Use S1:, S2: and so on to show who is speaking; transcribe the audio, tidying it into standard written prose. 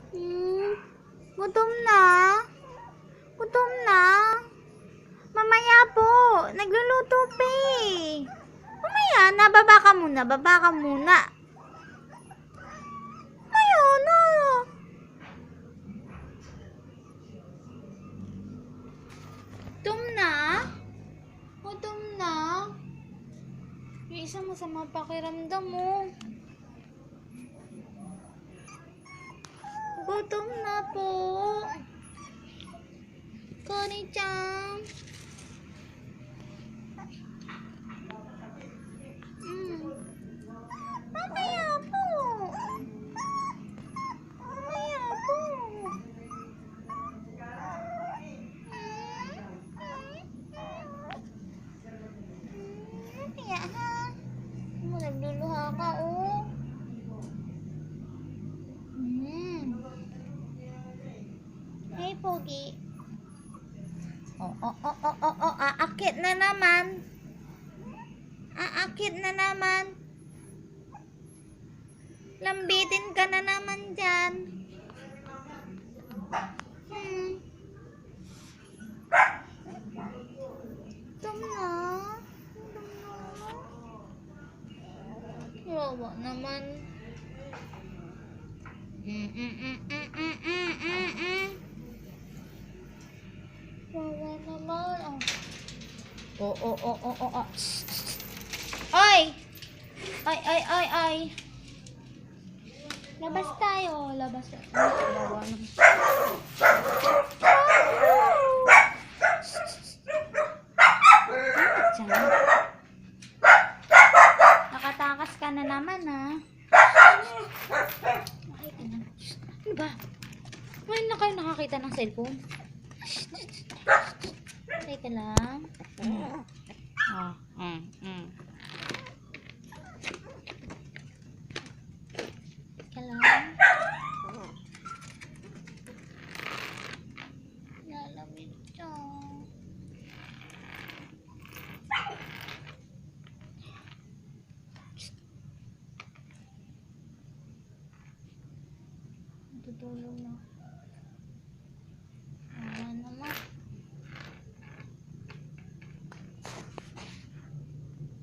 S1: Hmm, gutom na? Gutom na? Mamaya po, nagluluto pa eh. Mamaya na, baba ka muna, baba ka muna. Ayun na. Gutom na? Gutom na? Yung isang masama pakiramdam mo. Gutom na po. Kani-chan. Mamaya po. Mamaya po. Mamaya ha. Nagluluha ka oh. Hey, Pogi. Aakit na naman. Aakit na naman. Lambitin ka na naman dyan. Gutom na. Yawa naman. Yawa naman. Oh. Ay! Ay. Labas tayo. Labas tayo. Yawa naman. Nakatakas ka na naman ha. Ano ba? Ngayon na kayo nakakita ng cellphone? Teka lang. Teka lang. Lalamig siya. Tutulog na.